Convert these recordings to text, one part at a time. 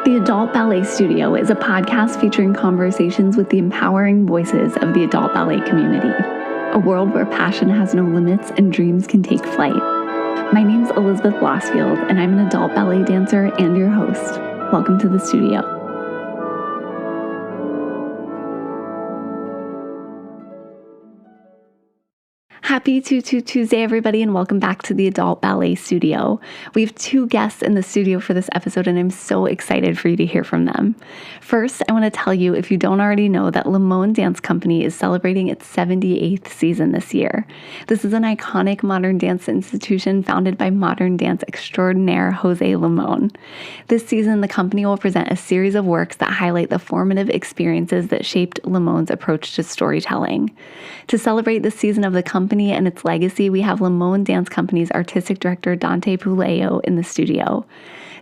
The Adult Ballet Studio is a podcast featuring conversations with the empowering voices of the adult ballet community, a world where passion has no limits and dreams can take flight. My name's Elizabeth Blossfield, and I'm an adult ballet dancer and your host. Welcome to the studio. Happy Tuesday, everybody, and welcome back to the Adult Ballet Studio. We have two guests in the studio for this episode, and I'm so excited for you to hear from them. First, I want to tell you, if you don't already know, that Limón Dance Company is celebrating its 78th season this year. This is an iconic modern dance institution founded by modern dance extraordinaire Jose Limón. This season, the company will present a series of works that highlight the formative experiences that shaped Limón's approach to storytelling. To celebrate the season of the company and its legacy, we have Limón Dance Company's artistic director, Dante Puleio, in the studio.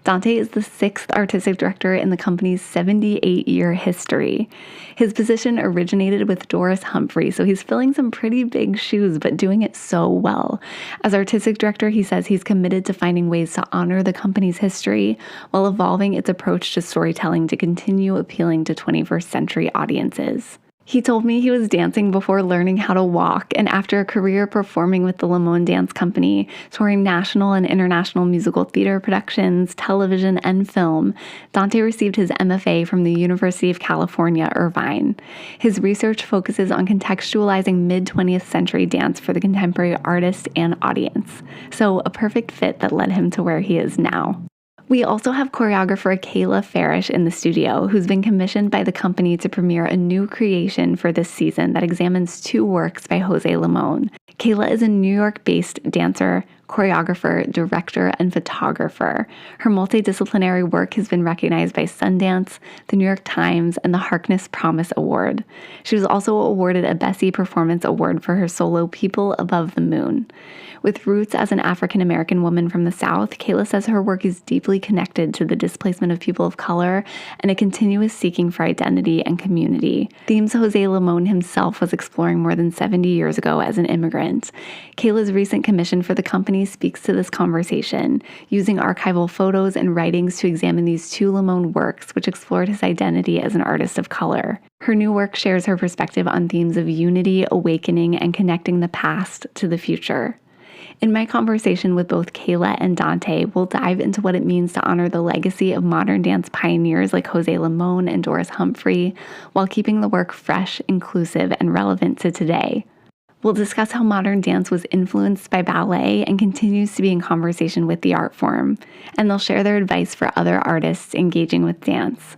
Dante is the sixth artistic director in the company's 78-year history. His position originated with Doris Humphrey, so he's filling some pretty big shoes, but doing it so well. As artistic director, he says he's committed to finding ways to honor the company's history while evolving its approach to storytelling to continue appealing to 21st century audiences. He told me he was dancing before learning how to walk, and after a career performing with the Limón Dance Company, touring national and international musical theater productions, television, and film, Dante received his MFA from the University of California, Irvine. His research focuses on contextualizing mid-20th century dance for the contemporary artist and audience, so a perfect fit that led him to where he is now. We also have choreographer Kayla Farrish in the studio, who's been commissioned by the company to premiere a new creation for this season that examines two works by Jose Limón. Kayla is a New York-based dancer, choreographer, director, and photographer. Her multi-disciplinary work has been recognized by Sundance, the New York Times, and the Harkness Promise Award. She was also awarded a Bessie Performance Award for her solo People Above the Moon. With roots as an African-American woman from the South, Kayla says her work is deeply connected to the displacement of people of color and a continuous seeking for identity and community. Themes Jose Limón himself was exploring more than 70 years ago as an immigrant. Kayla's recent commission for the company speaks to this conversation, using archival photos and writings to examine these two Limón works, which explored his identity as an artist of color. Her new work shares her perspective on themes of unity, awakening, and connecting the past to the future. In my conversation with both Kayla and Dante, we'll dive into what it means to honor the legacy of modern dance pioneers like Jose Limón and Doris Humphrey, while keeping the work fresh, inclusive, and relevant to today. We'll discuss how modern dance was influenced by ballet and continues to be in conversation with the art form, and they'll share their advice for other artists engaging with dance.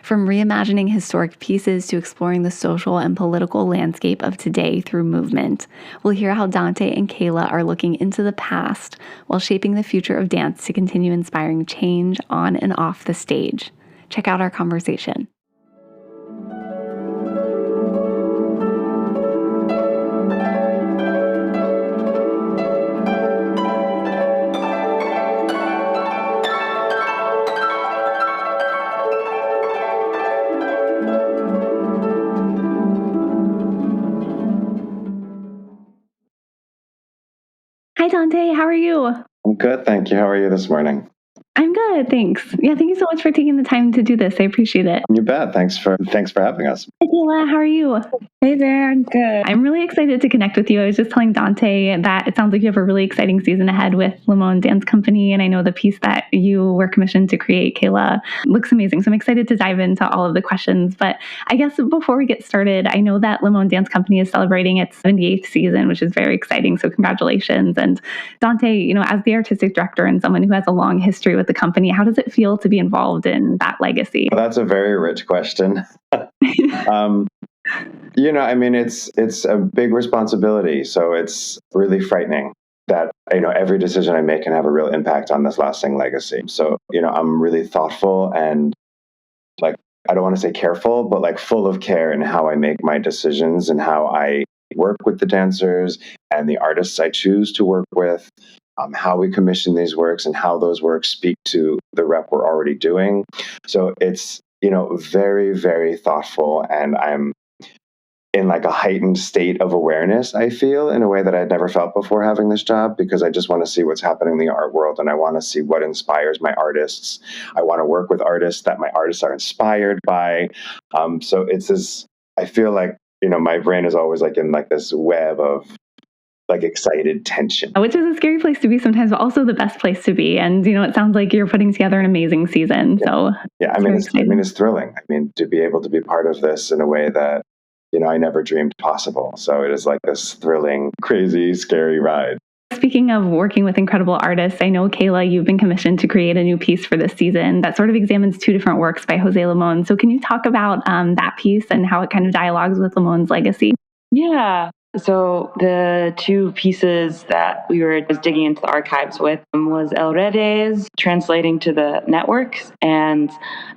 From reimagining historic pieces to exploring the social and political landscape of today through movement, we'll hear how Dante and Kayla are looking into the past while shaping the future of dance to continue inspiring change on and off the stage. Check out our conversation. Hi, Dante. How are you? I'm good, thank you. How are you this morning? I'm good, thanks. Yeah, thank you so much for taking the time to do this. I appreciate it. You bet. Thanks for having us. Hi, Kayla. How are you? Hey there, I'm good. I'm really excited to connect with you. I was just telling Dante that it sounds like you have a really exciting season ahead with Limón Dance Company, and I know the piece that you were commissioned to create, Kayla, looks amazing. So I'm excited to dive into all of the questions. But I guess before we get started, I know that Limón Dance Company is celebrating its 78th season, which is very exciting. So congratulations. And Dante, as the artistic director and someone who has a long history with the company, how does it feel to be involved in that legacy? Well, that's a very rich question. It's a big responsibility. So it's really frightening that, every decision I make can have a real impact on this lasting legacy. So, I'm really thoughtful and I don't want to say careful, but full of care in how I make my decisions and how I work with the dancers and the artists I choose to work with, how we commission these works and how those works speak to the rep we're already doing. So it's, very, very thoughtful, and I'm in like a heightened state of awareness, I feel, in a way that I'd never felt before having this job, because I just want to see what's happening in the art world, and I want to see what inspires my artists. I want to work with artists that my artists are inspired by. So it's this, I feel like, my brain is always like in like this web of like excited tension. Which is a scary place to be sometimes, but also the best place to be. And, it sounds like you're putting together an amazing season. Yeah. So yeah, it's thrilling. I mean, to be able to be part of this in a way that, I never dreamed possible. So it is like this thrilling, crazy, scary ride. Speaking of working with incredible artists, I know, Kayla, you've been commissioned to create a new piece for this season that sort of examines 2 different works by Jose Limón. So can you talk about that piece and how it kind of dialogues with Limon's legacy? Yeah. So the 2 pieces that we were just digging into the archives with was El Redes translating to the networks and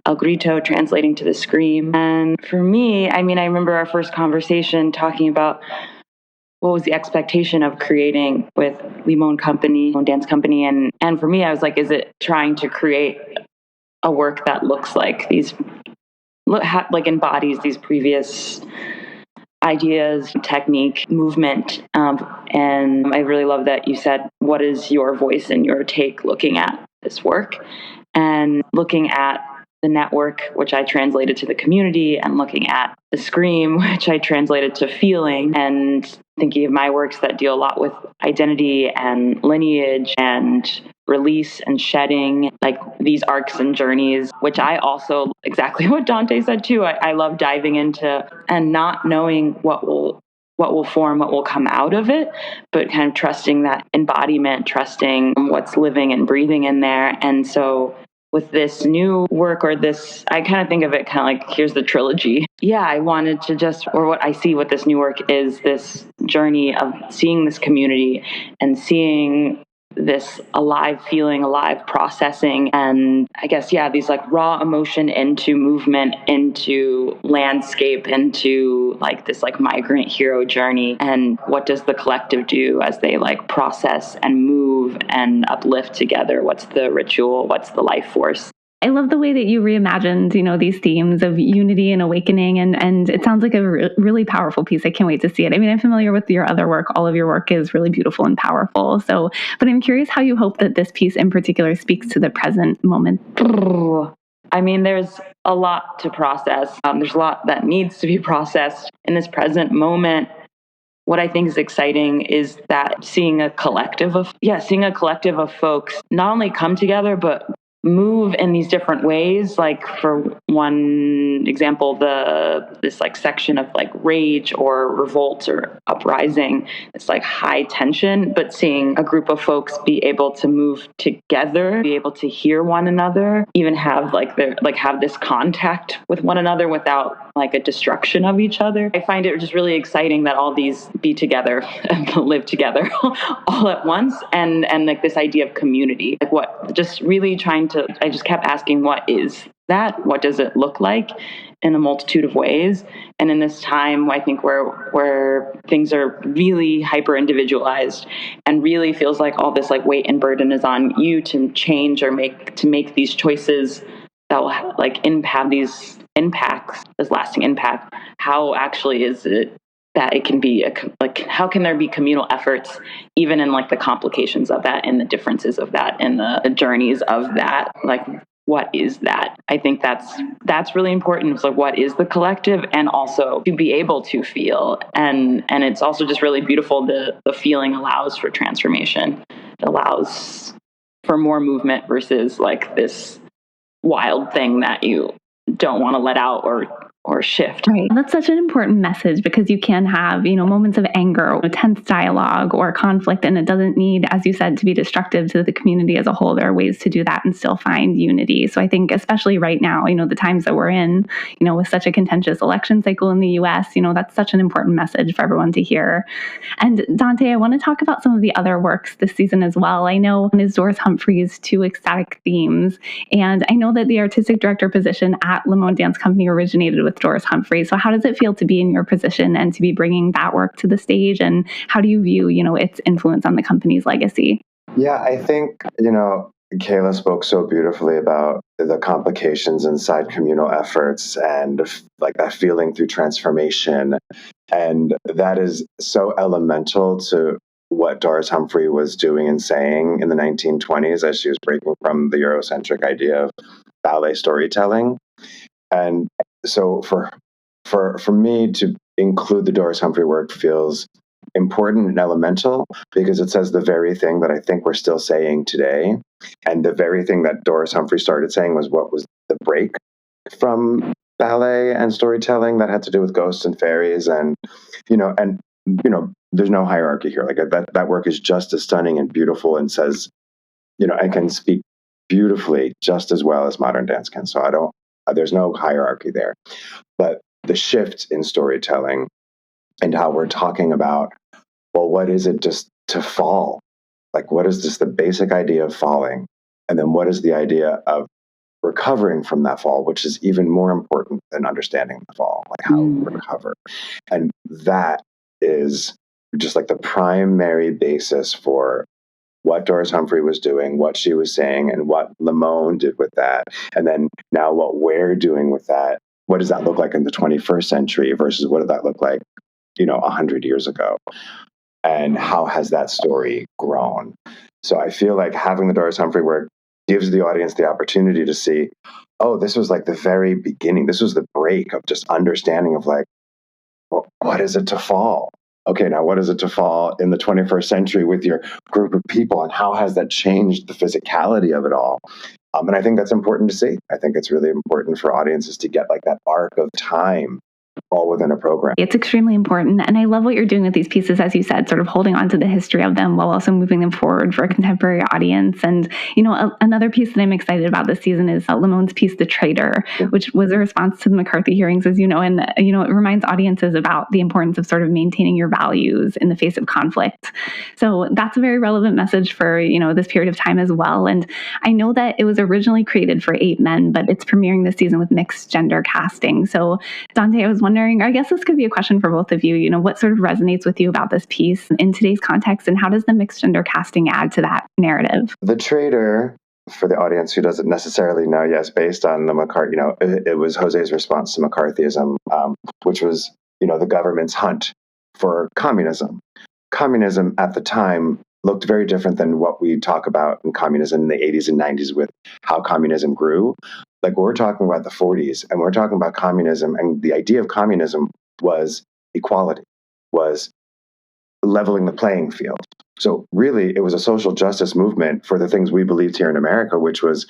El Grito translating to the scream. And for me, I remember our first conversation talking about what was the expectation of creating with Limón Dance Company. And for me, I was like, is it trying to create a work that looks like embodies these previous ideas, technique, movement. And I really love that you said, what is your voice and your take looking at this work? And looking at the network, which I translated to the community, and looking at the scream, which I translated to feeling, and thinking of my works that deal a lot with identity and lineage and release and shedding, like these arcs and journeys, which I also, exactly what Dante said too, I love diving into and not knowing what will form, what will come out of it, but kind of trusting that embodiment, trusting what's living and breathing in there. And so with this new work, or this, I kind of think of it kind of like, here's the trilogy. Yeah, I wanted to what I see with this new work is this journey of seeing this community and seeing this alive feeling, alive processing, and I guess, these like raw emotion into movement, into landscape, into like this like migrant hero journey. And what does the collective do as they like process and move and uplift together? What's the ritual? What's the life force? I love the way that you reimagined, these themes of unity and awakening, and it sounds like a really powerful piece. I can't wait to see it. I'm familiar with your other work. All of your work is really beautiful and powerful. So, but I'm curious how you hope that this piece in particular speaks to the present moment. There's a lot to process. There's a lot that needs to be processed in this present moment. What I think is exciting is that seeing a collective of folks not only come together, but move in these different ways. Like for one example, this like section of like rage or revolt or uprising, it's like high tension, but seeing a group of folks be able to move together, be able to hear one another, even have have this contact with one another without like a destruction of each other. I find it just really exciting that all these be together and live together all at once, and like this idea of community, like what, just really trying to, I just kept asking, what is that? What does it look like in a multitude of ways? And in this time, I think where things are really hyper individualized and really feels like all this like weight and burden is on you to change or make these choices that will have these impacts, this lasting impact. How actually is it that it can be how can there be communal efforts even in like the complications of that and the differences of that and the journeys of that? Like, what is that? I think that's really important. It's like, what is the collective, and also to be able to feel, and it's also just really beautiful. The feeling allows for transformation. It allows for more movement versus like this wild thing that you don't want to let out or shift. Right. That's such an important message, because you can have, moments of anger or tense dialogue or conflict, and it doesn't need, as you said, to be destructive to the community as a whole. There are ways to do that and still find unity. So I think especially right now, the times that we're in, with such a contentious election cycle in the US, that's such an important message for everyone to hear. And Dante, I want to talk about some of the other works this season as well. I know Ms. Doris Humphrey's 2 ecstatic themes, and I know that the artistic director position at Limón Dance Company originated with Doris Humphrey. So how does it feel to be in your position and to be bringing that work to the stage? And how do you view, its influence on the company's legacy? Yeah, I think, Kayla spoke so beautifully about the complications inside communal efforts and like that feeling through transformation. And that is so elemental to what Doris Humphrey was doing and saying in the 1920s as she was breaking from the Eurocentric idea of ballet storytelling. And so for me to include the Doris Humphrey work feels important and elemental because it says the very thing that I think we're still saying today. And the very thing that Doris Humphrey started saying was what was the break from ballet and storytelling that had to do with ghosts and fairies and there's no hierarchy here. Like that work is just as stunning and beautiful and says, I can speak beautifully just as well as modern dance can. So there's no hierarchy there. But the shift in storytelling and how we're talking about, well, what is it just to fall? Like, what is just the basic idea of falling? And then what is the idea of recovering from that fall, which is even more important than understanding the fall, like how to recover. And that is just like the primary basis for what Doris Humphrey was doing, what she was saying, and what Limón did with that. And then now what we're doing with that. What does that look like in the 21st century versus what did that look like, 100 years ago? And how has that story grown? So I feel like having the Doris Humphrey work gives the audience the opportunity to see, oh, this was like the very beginning. This was the break of just understanding of like, well, what is it to fall? Okay, now what is it to fall in the 21st century with your group of people, and how has that changed the physicality of it all? And I think that's important to see. I think it's really important for audiences to get like that arc of time all within a program. It's extremely important. And I love what you're doing with these pieces, as you said, sort of holding on to the history of them while also moving them forward for a contemporary audience. And, another piece that I'm excited about this season is Limón's piece, The Traitor, which was a response to the McCarthy hearings, as you know, and, it reminds audiences about the importance of sort of maintaining your values in the face of conflict. So that's a very relevant message for, this period of time as well. And I know that it was originally created for 8 men, but it's premiering this season with mixed gender casting. So Dante, I was wondering, I guess this could be a question for both of you, what sort of resonates with you about this piece in today's context, and how does the mixed gender casting add to that narrative? The Traitor, for the audience who doesn't necessarily know, yes, based on the McCarthy, it was Jose's response to McCarthyism, which was, the government's hunt for communism. Communism at the time looked very different than what we talk about in communism in the 80s and 90s with how communism grew. Like we're talking about the 40s and we're talking about communism, and the idea of communism was equality, was leveling the playing field. So really it was a social justice movement for the things we believed here in America, which was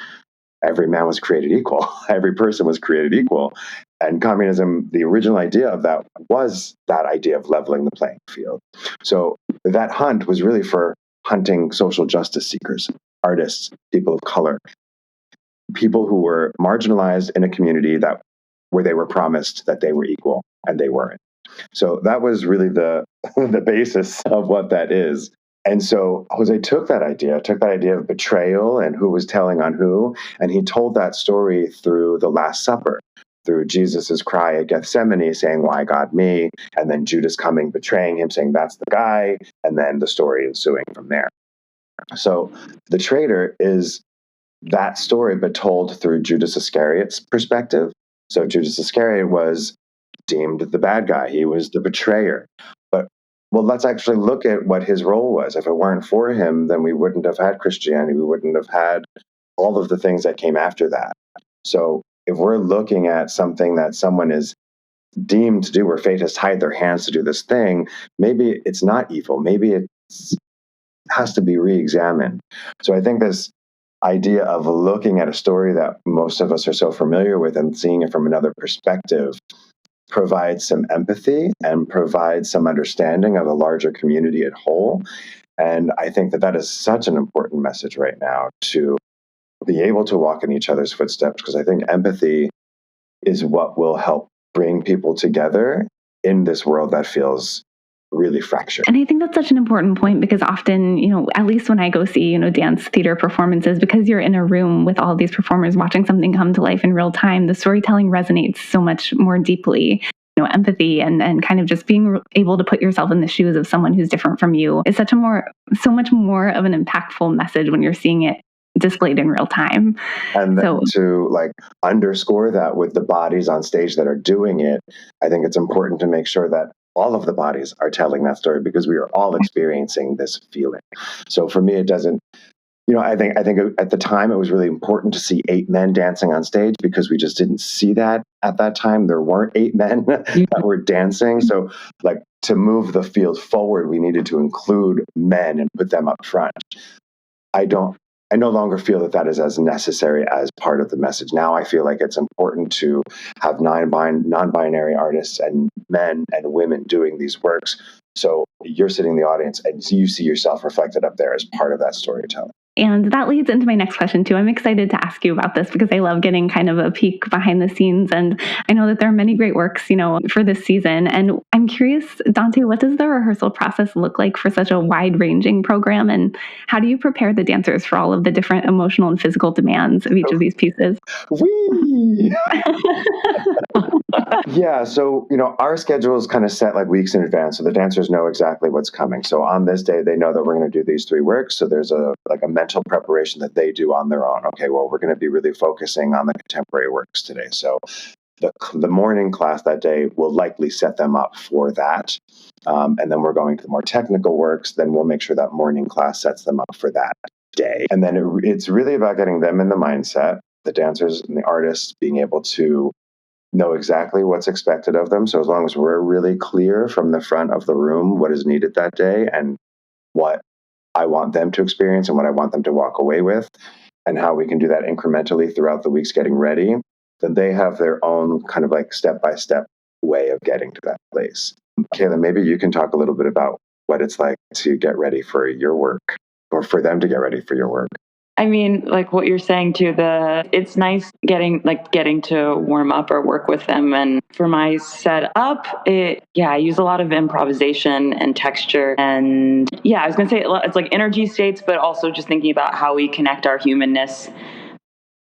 every man was created equal. Every person was created equal. And communism, the original idea of that was that idea of leveling the playing field. So that hunt was really for hunting social justice seekers, artists, people of color, people who were marginalized in a community where they were promised that they were equal and they weren't. So that was really the basis of what that is. And so Jose took that idea of betrayal and who was telling on who, and he told that story through the Last Supper, through Jesus's cry at Gethsemane saying, "Why God me?" And then Judas coming, betraying him, saying, "That's the guy." And then the story ensuing from there. So The Traitor is that story, but told through Judas Iscariot's perspective. So Judas Iscariot was deemed the bad guy. He was the betrayer. But let's actually look at what his role was. If it weren't for him, then we wouldn't have had Christianity. We wouldn't have had all of the things that came after that. So if we're looking at something that someone is deemed to do, where fate has tied their hands to do this thing, maybe it's not evil. Maybe it has to be re-examined. So I think this idea of looking at a story that most of us are so familiar with and seeing it from another perspective provides some empathy and provides some understanding of a larger community at whole. And I think that is such an important message right now, to be able to walk in each other's footsteps, because I think empathy is what will help bring people together in this world that feels really fractured. And I think that's such an important point, because often, at least when I go see, dance theater performances, because you're in a room with all these performers watching something come to life in real time, the storytelling resonates so much more deeply. Empathy and kind of just being able to put yourself in the shoes of someone who's different from you is so much more of an impactful message when you're seeing it displayed in real time. And then to like underscore that with the bodies on stage that are doing it, I think it's important to make sure that all of the bodies are telling that story because we are all experiencing this feeling. So for me, it doesn't, I think at the time it was really important to see 8 men dancing on stage because we just didn't see that at that time. There weren't 8 men that were dancing. So like to move the field forward, we needed to include men and put them up front. I no longer feel that is as necessary as part of the message. Now I feel like it's important to have non-binary artists and men and women doing these works. So you're sitting in the audience and you see yourself reflected up there as part of that storytelling. And that leads into my next question, too. I'm excited to ask you about this because I love getting kind of a peek behind the scenes. And I know that there are many great works, for this season. And I'm curious, Dante, what does the rehearsal process look like for such a wide-ranging program? And how do you prepare the dancers for all of the different emotional and physical demands of each of these pieces? Whee! Yeah, so, our schedule is kind of set like weeks in advance, so the dancers know exactly what's coming. So on this day, they know that we're going to do these 3 works, so there's a mental preparation that they do on their own. Okay, well, we're going to be really focusing on the contemporary works today. So the morning class that day will likely set them up for that. And then we're going to the more technical works, then we'll make sure that morning class sets them up for that day. And then it's really about getting them in the mindset, the dancers and the artists being able to know exactly what's expected of them. So as long as we're really clear from the front of the room what is needed that day and what I want them to experience and what I want them to walk away with and how we can do that incrementally throughout the weeks getting ready, then they have their own kind of like step-by-step way of getting to that place. Kayla, maybe you can talk a little bit about what it's like to get ready for your work or for them to get ready for your work. I mean, like what you're saying too, it's nice getting to warm up or work with them. And for my setup, I use a lot of improvisation and texture. And I was going to say it's like energy states, but also just thinking about how we connect our humanness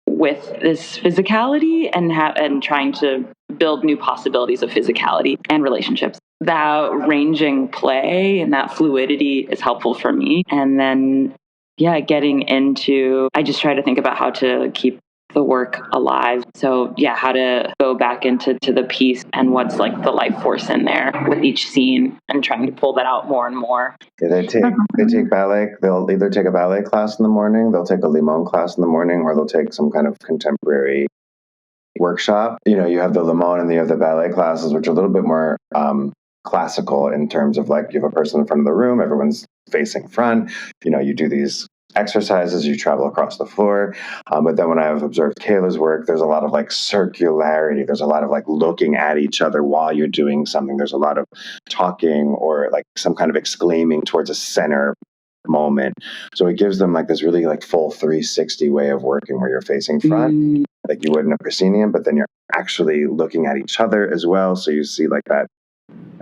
with this physicality and trying to build new possibilities of physicality and relationships. That ranging play and that fluidity is helpful for me. And then getting into, I just try to think about how to keep the work alive. So how to go back into the piece and what's like the life force in there with each scene and trying to pull that out more and more. Yeah, they take ballet. They'll either take a ballet class in the morning, they'll take a Limón class in the morning, or they'll take some kind of contemporary workshop. You have the Limón and you have the ballet classes, which are a little bit more classical in terms of like you have a person in front of the room, everyone's facing front, you do these exercises, you travel across the floor. But then when I've observed Kayla's work, there's a lot of like circularity. There's a lot of like looking at each other while you're doing something. There's a lot of talking or like some kind of exclaiming towards a center moment. So it gives them like this really like full 360 way of working where you're facing front, like you would in a proscenium, but then you're actually looking at each other as well. So you see like that,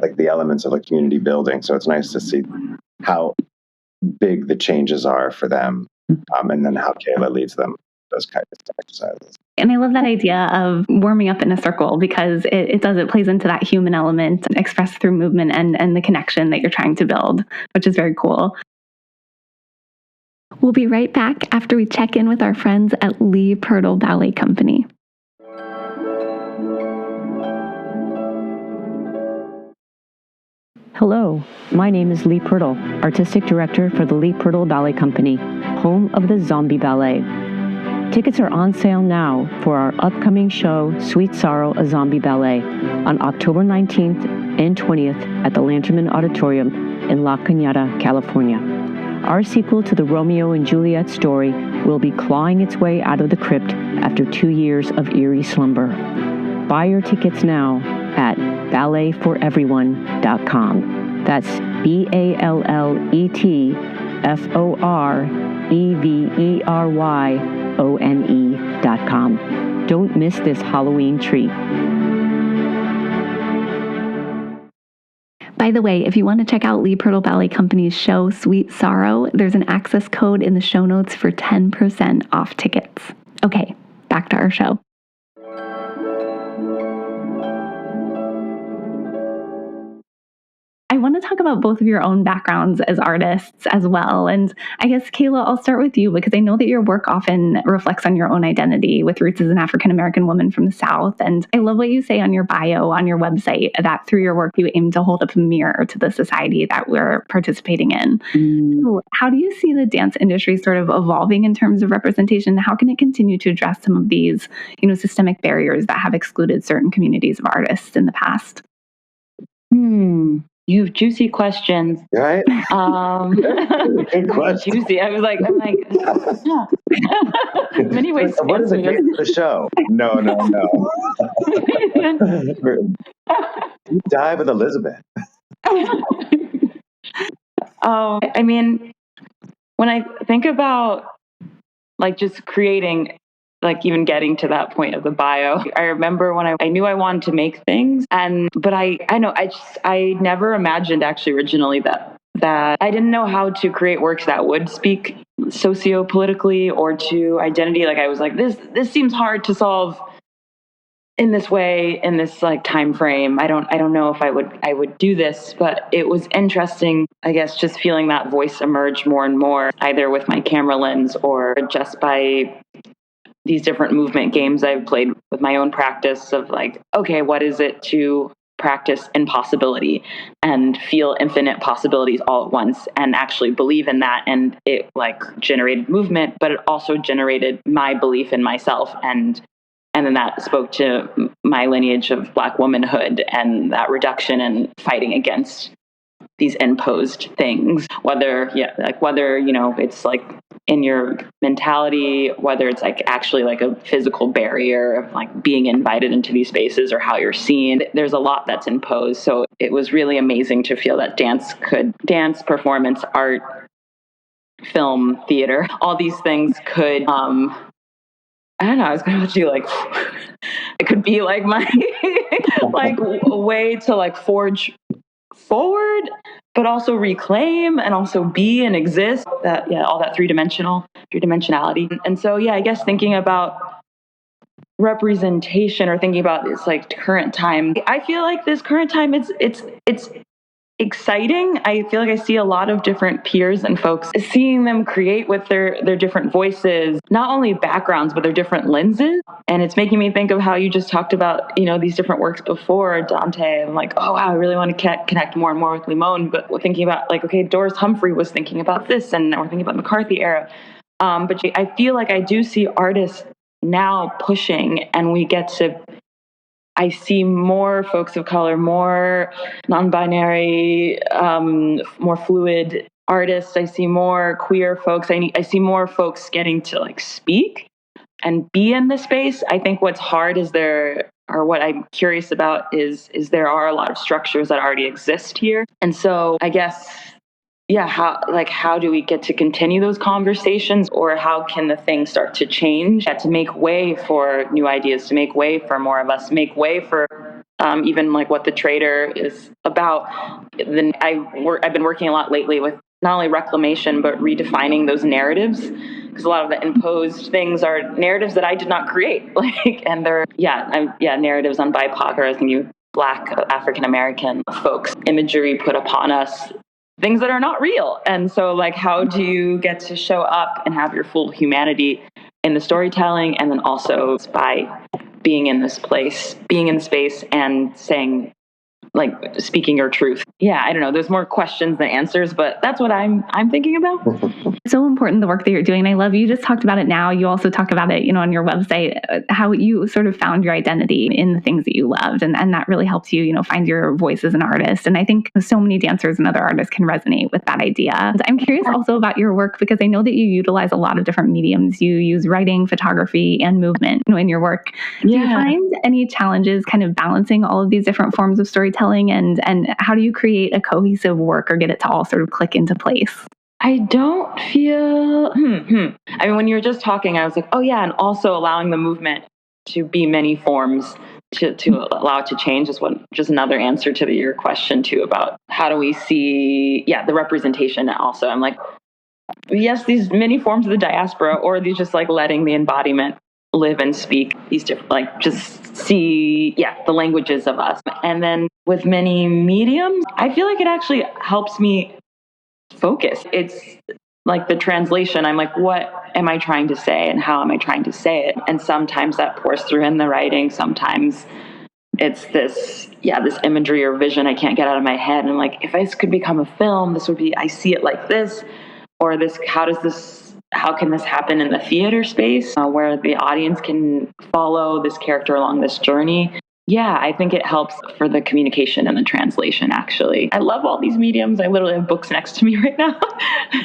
like the elements of a community building. So it's nice to see how big the changes are for them, and then how Kayla leads them those kinds of exercises. And I love that idea of warming up in a circle because it plays into that human element expressed through movement and the connection that you're trying to build, which is very cool. We'll be right back after we check in with our friends at Lee Purtle Ballet Company. Hello, my name is Lee Purtle, Artistic Director for the Lee Purtle Ballet Company, home of the Zombie Ballet. Tickets are on sale now for our upcoming show, Sweet Sorrow, a Zombie Ballet, on October 19th and 20th at the Lanterman Auditorium in La Cañada, California. Our sequel to the Romeo and Juliet story will be clawing its way out of the crypt after 2 years of eerie slumber. Buy your tickets now at balletforeveryone.com. That's BALLETFOREVERYONE.com. Don't miss this Halloween treat. By the way, if you want to check out Lee Purtle Ballet Company's show, Sweet Sorrow, there's an access code in the show notes for 10% off tickets. Okay, back to our show. I want to talk about both of your own backgrounds as artists as well. And I guess, Kayla, I'll start with you because I know that your work often reflects on your own identity with roots as an African-American woman from the South. And I love what you say on your bio, on your website, that through your work, you aim to hold up a mirror to the society that we're participating in. So how do you see the dance industry sort of evolving in terms of representation? How can it continue to address some of these, systemic barriers that have excluded certain communities of artists in the past? You have juicy questions. Right? Good question. Juicy. I'm like, yeah. Many ways to What is answer the name of the show? No. Deep dive with Elizabeth. I mean, when I think about like just creating, like even getting to that point of the bio, I remember when I knew I wanted to make things, but I never imagined actually originally that I didn't know how to create works that would speak socio-politically or to identity. Like I was like, this seems hard to solve in this way, in this like time frame. I don't know if I would do this, but it was interesting, I guess, just feeling that voice emerge more and more, either with my camera lens or just by these different movement games I've played with my own practice of like, okay, what is it to practice impossibility and feel infinite possibilities all at once and actually believe in that? And it like generated movement, but it also generated my belief in myself. And then that spoke to my lineage of Black womanhood and that reduction and fighting against these imposed things, whether it's like in your mentality, whether it's like actually like a physical barrier of like being invited into these spaces or how you're seen. There's a lot that's imposed. So it was really amazing to feel that dance, performance, art, film, theater, all these things could, I don't know, I was going to do like, it could be like my, like a way to like forge forward, but also reclaim and also be and exist, that, all that three-dimensionality. And so, I guess thinking about representation or thinking about this like current time, I feel like this current time, it's exciting. I feel like I see a lot of different peers and folks, seeing them create with their different voices, not only backgrounds, but their different lenses. And it's making me think of how you just talked about, these different works before, Dante. I'm like, oh, wow, I really want to connect more and more with Limón. But we're thinking about like, okay, Doris Humphrey was thinking about this, and we're thinking about McCarthy era. But I feel like I do see artists now pushing, and I see more folks of color, more non-binary, more fluid artists. I see more queer folks. I see more folks getting to like speak and be in the space. I think what's hard what I'm curious about is there are a lot of structures that already exist here. And so I guess, how do we get to continue those conversations, or how can the thing start to change to make way for new ideas, to make way for more of us, make way for even like what the Trader is about. Then I've been working a lot lately with not only reclamation, but redefining those narratives, because a lot of the imposed things are narratives that I did not create. And they're, narratives on BIPOC, or I think you Black African-American folks, imagery put upon us, things that are not real. And so like, how do you get to show up and have your full humanity in the storytelling, and then also by being in this place, being in space and saying, like, speaking your truth. I don't know. There's more questions than answers, but that's what I'm thinking about. It's so important, the work that you're doing. I love you just talked about it now. You also talk about it, on your website, how you sort of found your identity in the things that you loved. And that really helps you, find your voice as an artist. And I think so many dancers and other artists can resonate with that idea. And I'm curious also about your work, because I know that you utilize a lot of different mediums. You use writing, photography, and movement, in your work. Do you find any challenges kind of balancing all of these different forms of storytelling? And how do you create a cohesive work or get it to all sort of click into place? I don't feel, I mean, when you were just talking, I was like, oh yeah, and also allowing the movement to be many forms, to allow it to change is just another answer to your question too, about how do we see, the representation also. I'm like, yes, these many forms of the diaspora, or these just like letting the embodiment live and speak these different, like just see, the languages of us. And then with many mediums, I feel like it actually helps me focus. It's like the translation. I'm like, what am I trying to say and how am I trying to say it? And sometimes that pours through in the writing. Sometimes it's this imagery or vision I can't get out of my head. And like, if this could become a film, this would be, I see it like this, or this, how can this happen in the theater space where the audience can follow this character along this journey? Yeah, I think it helps for the communication and the translation, actually. I love all these mediums. I literally have books next to me right now.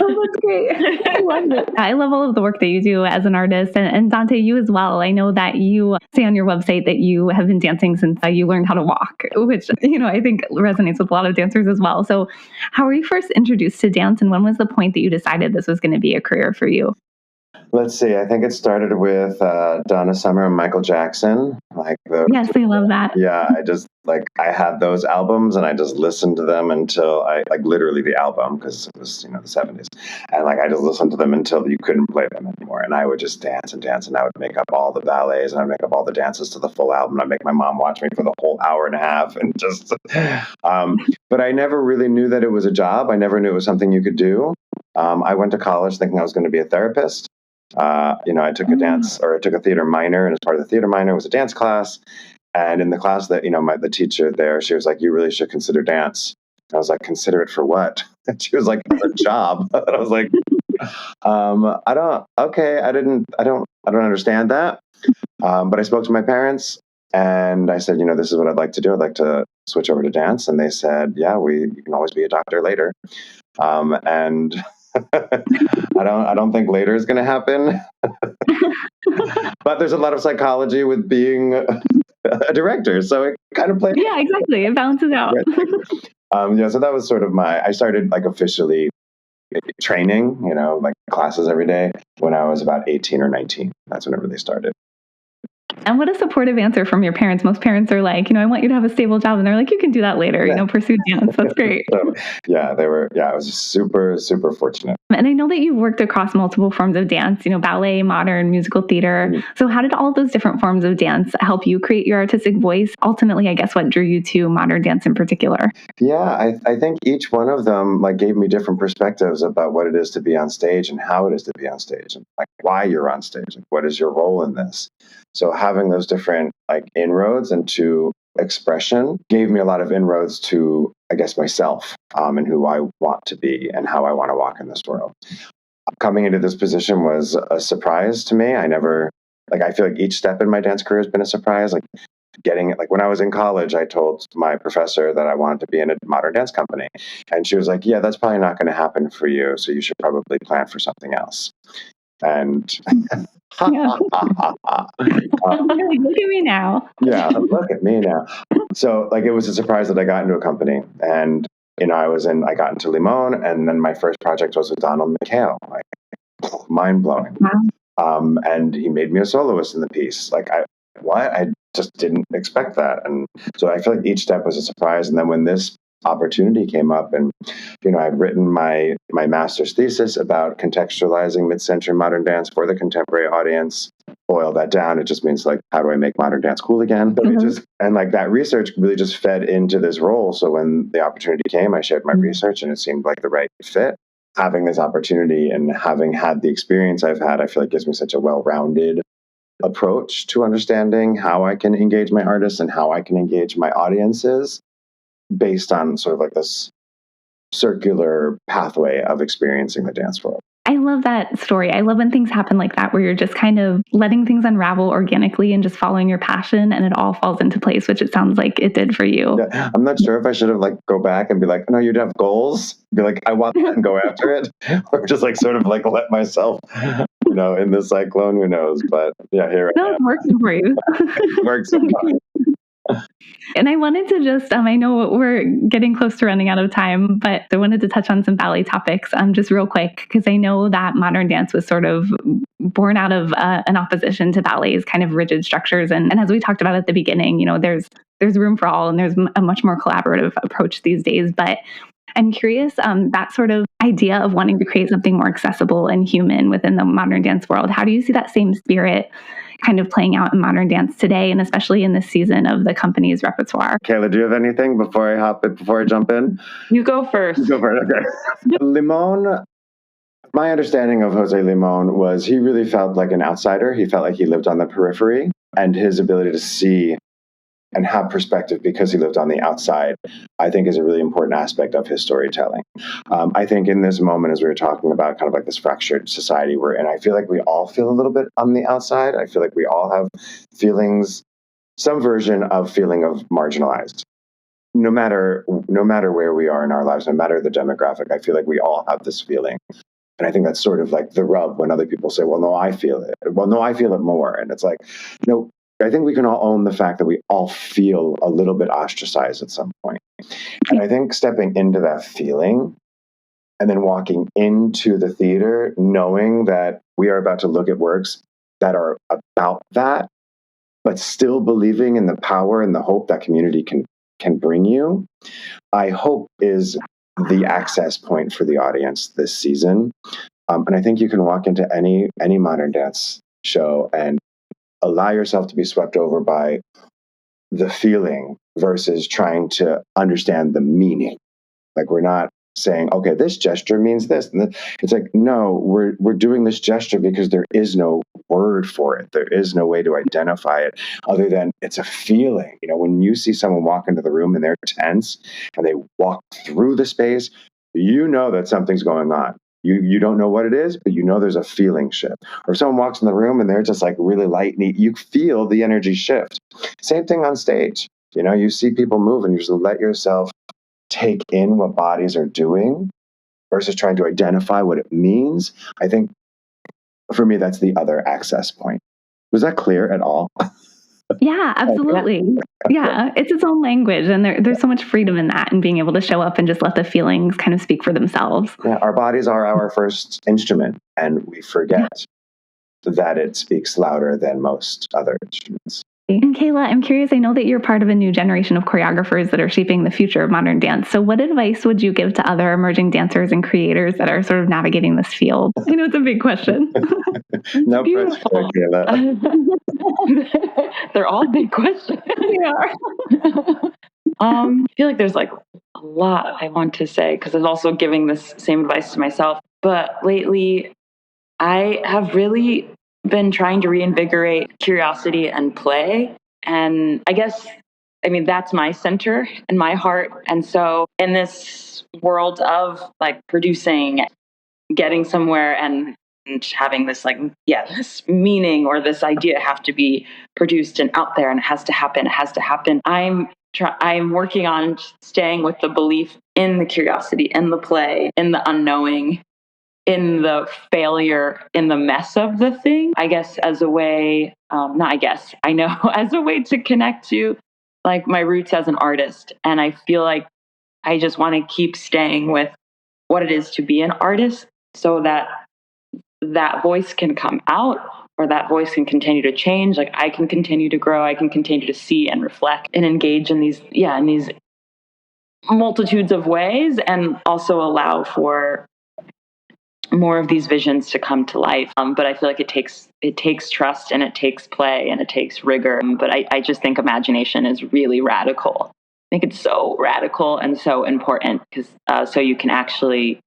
Oh, that's great. I love it. I love all of the work that you do as an artist. And Dante, you as well. I know that you say on your website that you have been dancing since you learned how to walk, which, I think resonates with a lot of dancers as well. So how were you first introduced to dance, and when was the point that you decided this was going to be a career for you? Let's see. I think it started with Donna Summer and Michael Jackson. Yes, I love that. Yeah, I had those albums and I just listened to them until literally the album, because it was, the 70s. And I just listened to them until you couldn't play them anymore. And I would just dance and dance, and I would make up all the ballets and I'd make up all the dances to the full album. I'd make my mom watch me for the whole hour and a half, and just, but I never really knew that it was a job. I never knew it was something you could do. I went to college thinking I was going to be a therapist. I took a theater minor, and as part of the theater minor was a dance class. And in the class that, the teacher there, she was like, "You really should consider dance." I was like, "Consider it for what?" And she was like, "A job." And I was like, I don't understand that. But I spoke to my parents and I said, this is what I'd like to do. I'd like to switch over to dance. And they said, "Yeah, you can always be a doctor later." And I don't think later is going to happen. But there's a lot of psychology with being a director, so it kind of plays. Yeah, exactly. It balances out. So that was sort of I started officially training, classes every day when I was about 18 or 19. That's when it really started. And what a supportive answer from your parents. Most parents are like, I want you to have a stable job. And they're like, you can do that later, pursue dance. That's great. So, I was super, super fortunate. And I know that you've worked across multiple forms of dance, ballet, modern, musical theater. Mm-hmm. So how did all of those different forms of dance help you create your artistic voice? Ultimately, I guess what drew you to modern dance in particular? Yeah, I think each one of them gave me different perspectives about what it is to be on stage and how it is to be on stage, and why you're on stage, and what is your role in this. So having those different inroads into expression gave me a lot of inroads to, I guess, myself and who I want to be and how I want to walk in this world. Coming into this position was a surprise to me. I feel like each step in my dance career has been a surprise. Getting it, when I was in college, I told my professor that I wanted to be in a modern dance company. And she was like, "Yeah, that's probably not going to happen for you. So you should probably plan for something else." And look at me now. Yeah, look at me now. So it was a surprise that I got into a company, and I got into Limón, and then my first project was with Donald McHale. Mind blowing. Wow. And he made me a soloist in the piece. I just didn't expect that. And so I feel like each step was a surprise. And then when this opportunity came up, and I'd written my master's thesis about contextualizing mid-century modern dance for the contemporary audience. Boil that down, it just means how do I make modern dance cool again? But that research really just fed into this role. So when the opportunity came, I shared my research, and it seemed like the right fit. Having this opportunity and having had the experience I've had, I feel like gives me such a well-rounded approach to understanding how I can engage my artists and how I can engage my audiences, based on sort of this circular pathway of experiencing the dance world. I love that story. I love when things happen like that, where you're just kind of letting things unravel organically and just following your passion, and it all falls into place, which it sounds like it did for you. Yeah, I'm not sure if I should have go back and be like, "No, you'd have goals." Be like, "I want that," and go after it, or just sort of let myself, in the cyclone. Who knows? But yeah, here I am. It's working for you. It works sometimes. And I wanted to just, I know we're getting close to running out of time, but I wanted to touch on some ballet topics just real quick, because I know that modern dance was sort of born out of an opposition to ballet's kind of rigid structures. And as we talked about at the beginning, there's room for all, and there's a much more collaborative approach these days. But I'm curious, that sort of idea of wanting to create something more accessible and human within the modern dance world, how do you see that same spirit kind of playing out in modern dance today, and especially in this season of the company's repertoire. Kayla, do you have anything before I jump in? You go first. You go first, okay. Limón, my understanding of Jose Limón was he really felt like an outsider. He felt like he lived on the periphery, and his ability to see and have perspective because he lived on the outside, I think is a really important aspect of his storytelling. I think in this moment, as we were talking about kind of like this fractured society we're in, I feel like we all feel a little bit on the outside. I feel like we all have feelings, some version of feeling of marginalized. No matter where we are in our lives, no matter the demographic, I feel like we all have this feeling. And I think that's sort of like the rub when other people say, well, no, I feel it. Well, no, I feel it more. And it's like, no, I think we can all own the fact that we all feel a little bit ostracized at some point. And I think stepping into that feeling and then walking into the theater, knowing that we are about to look at works that are about that, but still believing in the power and the hope that community can bring you, I hope is the access point for the audience this season. And I think you can walk into any modern dance show and allow yourself to be swept over by the feeling versus trying to understand the meaning. Like, we're not saying, okay, this gesture means this. And it's like, no, we're doing this gesture because there is no word for it. There is no way to identify it other than it's a feeling. You know, when you see someone walk into the room and they're tense and they walk through the space, you know that something's going on. You don't know what it is, but you know there's a feeling shift. Or if someone walks in the room and they're just like really light and you feel the energy shift. Same thing on stage. You know, you see people move and you just let yourself take in what bodies are doing versus trying to identify what it means. I think for me, that's the other access point. Was that clear at all? Yeah, absolutely. Yeah, it's its own language, and there's so much freedom in that, and being able to show up and just let the feelings kind of speak for themselves. Yeah, our bodies are our first instrument, and we forget that it speaks louder than most other instruments. And Kayla, I'm curious, I know that you're part of a new generation of choreographers that are shaping the future of modern dance. So what advice would you give to other emerging dancers and creators that are sort of navigating this field? I know it's a big question. No pressure, Kayla. They're all big questions. They are. I feel like there's like a lot I want to say because I'm also giving this same advice to myself. But lately, I have really been trying to reinvigorate curiosity and play. And I mean, that's my center and my heart. And so in this world of like producing, getting somewhere and having this this meaning or this idea have to be produced and out there and it has to happen. I'm working on staying with the belief in the curiosity, in the play, in the unknowing, in the failure, in the mess of the thing, I guess as a way, I know, as a way to connect to like my roots as an artist. And I feel like I just want to keep staying with what it is to be an artist so that that voice can come out or that voice can continue to change. Like I can continue to grow, I can continue to see and reflect and engage in these multitudes of ways and also allow for more of these visions to come to life. But I feel like it takes trust and it takes play and it takes rigor. But I just think imagination is really radical. I think it's so radical and so important because so you can actually,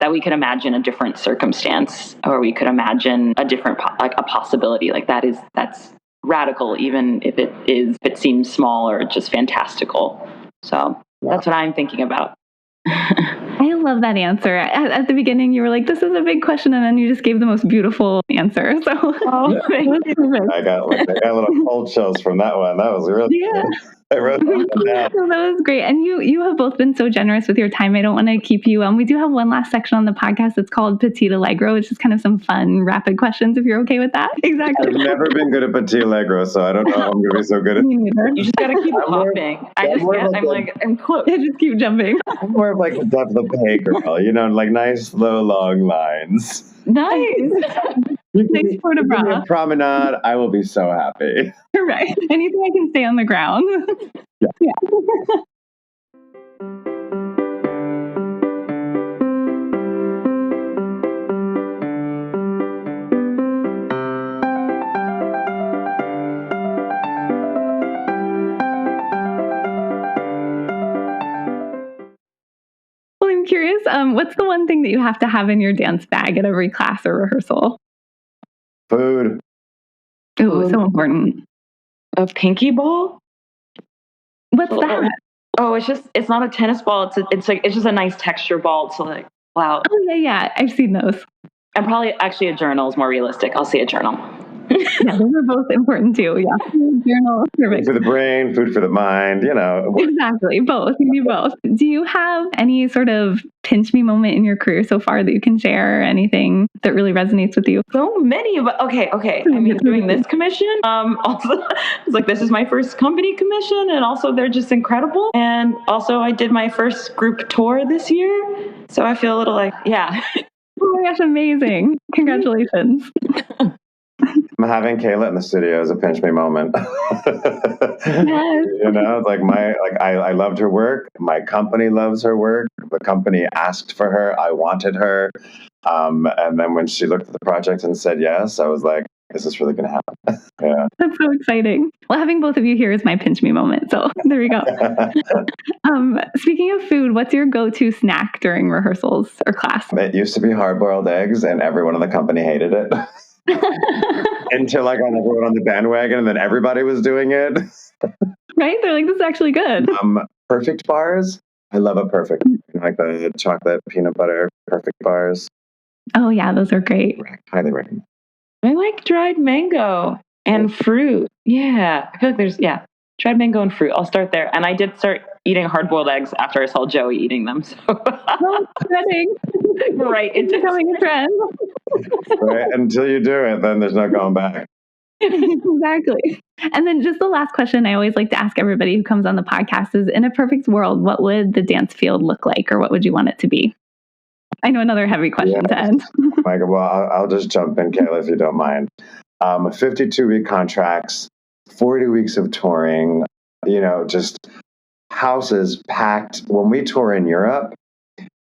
that we could imagine a different circumstance or we could imagine a different, a possibility. Like that's radical, even if it seems small or just fantastical. So that's what I'm thinking about. I love that answer. At the beginning, you were like, this is a big question, and then you just gave the most beautiful answer. So thank you. I got a little cold chills from that one. That was really good. I wrote that down. So that was great. And you have both been so generous with your time. I don't want to keep you. We do have one last section on the podcast. It's called Petit Allegro, which is kind of some fun, rapid questions, if you're okay with that. Exactly. I've never been good at Petit Allegro, so I don't know if I'm going to be so good at it. Me neither. You just got to keep hopping. I'm close. I just keep jumping. I'm more of like the Def Leppard girl, you know, like nice, slow, long lines. Nice. Nice port de Give me bras. a promenade, I will be so happy. Right. Anything I can stay on the ground. Yeah. What's the one thing that you have to have in your dance bag at every class or rehearsal? Food. Ooh, so important. A pinky ball? What's that? Oh, it's not a tennis ball. It's just a nice texture ball to like pull out. Oh yeah, I've seen those. And probably actually a journal is more realistic. I'll say a journal. Yeah, those are both important too. Yeah, journal, perfect. Food for the brain, food for the mind. Exactly, both. You do both. Do you have any sort of pinch me moment in your career so far that you can share? Anything that really resonates with you? So many, but okay. I mean, doing this commission, also, it's like this is my first company commission, and also they're just incredible. And also, I did my first group tour this year, so I feel a little like, yeah. Oh my gosh, amazing! Congratulations. I'm having Kayla in the studio is a pinch me moment. Yes. It's like I loved her work. My company loves her work. The company asked for her. I wanted her. And then when she looked at the project and said yes, I was like, this is really going to happen. Yeah. That's so exciting. Well, having both of you here is my pinch me moment. So there we go. Speaking of food, what's your go-to snack during rehearsals or class? It used to be hard-boiled eggs, and everyone in the company hated it. Until I got everyone on the bandwagon, and then everybody was doing it. Right? They're like, this is actually good. Perfect bars. I love a perfect, like the chocolate peanut butter perfect bars. Oh yeah, those are great. Highly recommend. I like dried mango and fruit. Yeah, I feel like dried mango and fruit. I'll start there. And I did start eating hard-boiled eggs after I saw Joey eating them. So right, it's becoming a trend. Right, until you do it, then there's no going back. Exactly. And then just the last question I always like to ask everybody who comes on the podcast is, in a perfect world, what would the dance field look like, or what would you want it to be? I know, another heavy question to end. Michael, well, I'll just jump in, Kayla, if you don't mind. 52-week contracts, 40 weeks of touring, just houses packed. When we tour in Europe,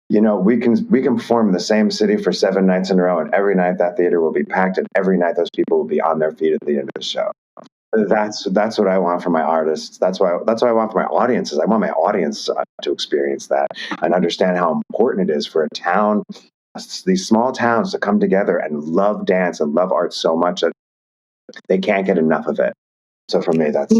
we can perform in the same city for 7 nights in a row, and every night that theater will be packed, and every night those people will be on their feet at the end of the show. That's what I want for my artists. That's what I want for my audiences. I want my audience to experience that and understand how important it is for a town, these small towns, to come together and love dance and love art so much that they can't get enough of it. So for me, that's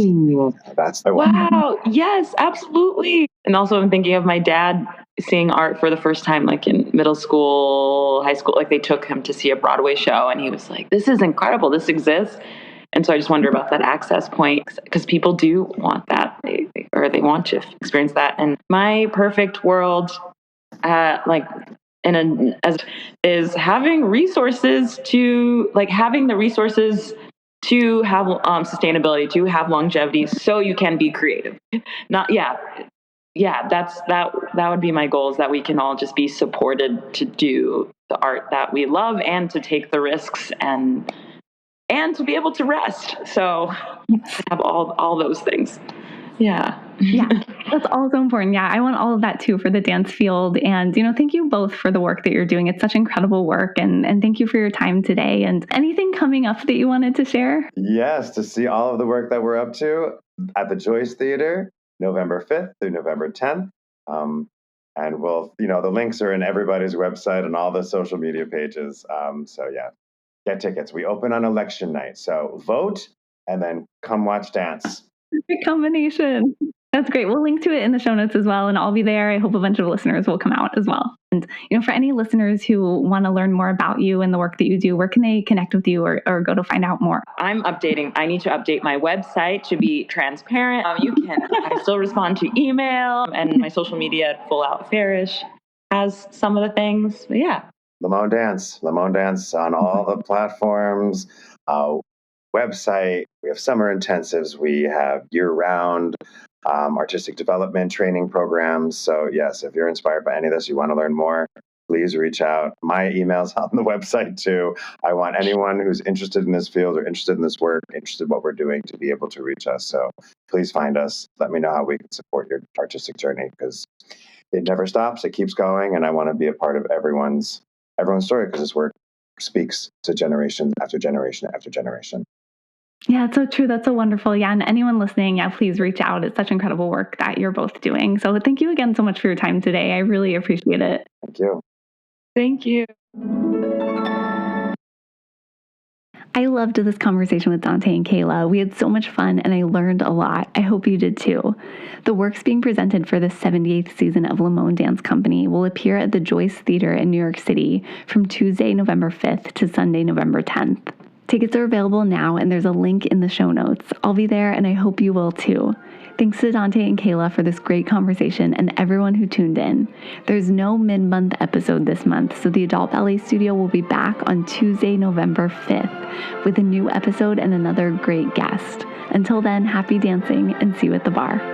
wow. Yes, absolutely. And also I'm thinking of my dad seeing art for the first time, like in middle school, high school. Like they took him to see a Broadway show, and he was like, "This is incredible. This exists." And so I just wonder about that access point, because people do want that, they want to experience that. And my perfect world, is having resources to having the resources to have sustainability, to have longevity, so you can be creative. That would be my goal, is that we can all just be supported to do the art that we love and to take the risks and to be able to rest. So have all those things. Yeah. Yeah, that's also important. Yeah, I want all of that too for the dance field. And, thank you both for the work that you're doing. It's such incredible work. And thank you for your time today. And anything coming up that you wanted to share? Yes, to see all of the work that we're up to at the Joyce Theater, November 5th through November 10th. And the links are in everybody's website and all the social media pages. Get tickets. We open on election night. So vote and then come watch dance. Perfect combination. That's great. We'll link to it in the show notes as well, and I'll be there. I hope a bunch of listeners will come out as well. And, for any listeners who want to learn more about you and the work that you do, where can they connect with you or go to find out more? I need to update my website to be transparent. I still respond to email, and my social media at Full Out Farrish has some of the things. But yeah. Limón Dance on all the platforms, website. We have summer intensives. We have year-round artistic development training programs. So yes, if you're inspired by any of this, you want to learn more, please reach out. My email's on the website too. I want anyone who's interested in this field or interested in this work, interested in what we're doing, to be able to reach us. So please find us. Let me know how we can support your artistic journey, because it never stops. It keeps going. And I want to be a part of everyone's story, because this work speaks to generation after generation after generation. Yeah, it's so true. That's so wonderful. Yeah, and anyone listening, yeah, please reach out. It's such incredible work that you're both doing. So thank you again so much for your time today. I really appreciate it. Thank you. Thank you. I loved this conversation with Dante and Kayla. We had so much fun and I learned a lot. I hope you did too. The works being presented for the 78th season of Limón Dance Company will appear at the Joyce Theater in New York City from Tuesday, November 5th to Sunday, November 10th. Tickets are available now and there's a link in the show notes. I'll be there and I hope you will too. Thanks to Dante and Kayla for this great conversation and everyone who tuned in. There's no mid-month episode this month, so the Adult Ballet Studio will be back on Tuesday, November 5th with a new episode and another great guest. Until then, happy dancing and see you at the bar.